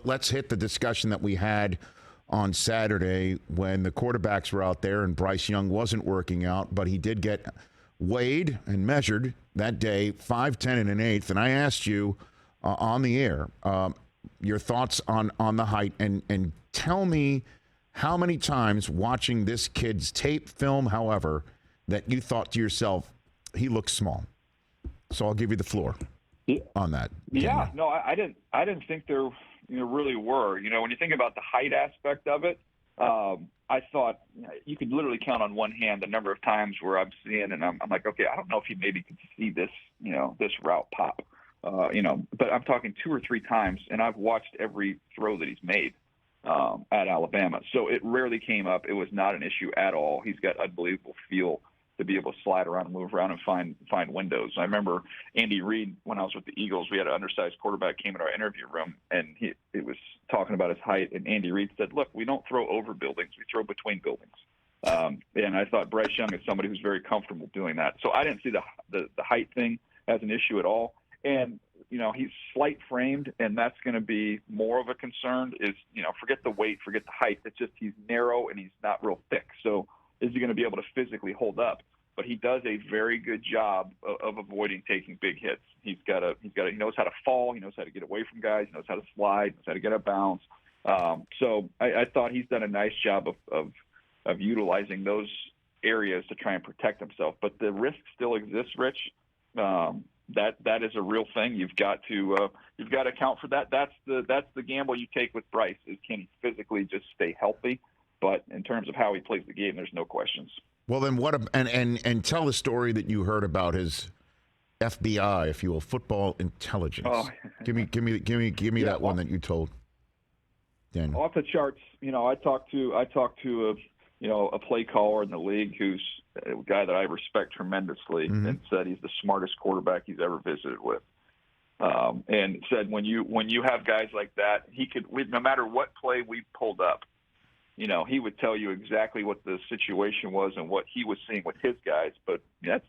let's hit the discussion that we had on Saturday when the quarterbacks were out there and Bryce Young wasn't working out, but he did get weighed and measured that day, 5'10" and an eighth. And I asked you on the air your thoughts on the height, and tell me how many times watching this kid's tape, film, however, that you thought to yourself, he looks small. So I'll give you the floor on that. Yeah, no, I didn't think there really were. When you think about the height aspect of it, I thought you could literally count on one hand the number of times where I'm seeing, and I'm like, okay, I don't know if he maybe could see this, this route pop, but I'm talking 2 or 3 times, and I've watched every throw that he's made at Alabama. So it rarely came up. It was not an issue at all. He's got unbelievable feel to be able to slide around and move around and find windows. I remember Andy Reid, when I was with the Eagles, we had an undersized quarterback came in our interview room, and it was talking about his height, and Andy Reid said, look, we don't throw over buildings, we throw between buildings. And I thought Bryce Young is somebody who's very comfortable doing that. So I didn't see the height thing as an issue at all. And, he's slight framed, and that's going to be more of a concern is, forget the weight, forget the height. It's just he's narrow and he's not real thick. So is he going to be able to physically hold up? But he does a very good job of avoiding taking big hits. He knows how to fall. He knows how to get away from guys. He knows how to slide. He knows how to get out of bounds. So I thought he's done a nice job of utilizing those areas to try and protect himself. But the risk still exists, Rich. That is a real thing. You've got to account for that. That's the gamble you take with Bryce is can he physically just stay healthy? But in terms of how he plays the game, there's no questions. Well, then and tell the story that you heard about his FBI, if you will, football intelligence. Oh. Give me that one that you told. Dan. Off the charts. I talked to a play caller in the league who's a guy that I respect tremendously, and said he's the smartest quarterback he's ever visited with. And said when you have guys like that, he could, no matter what play we pulled up, he would tell you exactly what the situation was and what he was seeing with his guys. But that's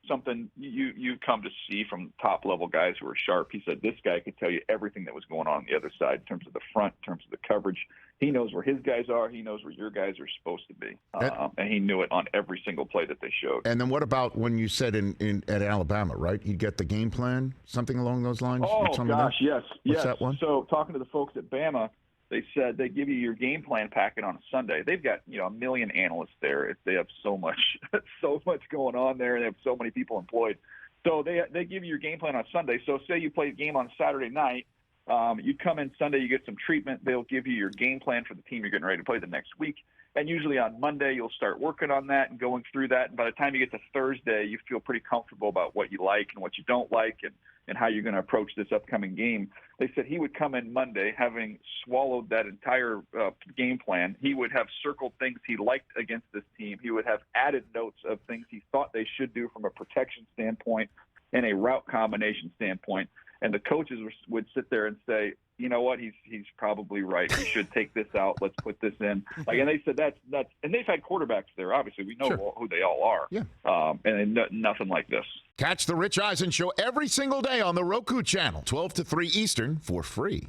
something you come to see from top-level guys who are sharp. He said this guy could tell you everything that was going on the other side in terms of the front, in terms of the coverage. He knows where his guys are. He knows where your guys are supposed to be. And he knew it on every single play that they showed. And then what about when you said at Alabama, right? He'd get the game plan, something along those lines? Oh, gosh, yes. What's that one? So talking to the folks at Bama, they said they give you your game plan packet on a Sunday. They've got a million analysts there. They have so much going on there, and they have so many people employed. So they give you your game plan on Sunday. So say you play a game on Saturday night, you come in Sunday, you get some treatment. They'll give you your game plan for the team you're getting ready to play the next week. And usually on Monday you'll start working on that and going through that. And by the time you get to Thursday, you feel pretty comfortable about what you like and what you don't like and how you're going to approach this upcoming game. They said he would come in Monday having swallowed that entire game plan. He would have circled things he liked against this team. He would have added notes of things he thought they should do from a protection standpoint and a route combination standpoint. And the coaches would sit there and say, you know what, he's probably right. We should take this out. Let's put this in. And they said that's and they've had quarterbacks there. Obviously, we know who they all are. Yeah. And nothing like this. Catch the Rich Eisen Show every single day on the Roku channel, 12 to 3 Eastern, for free.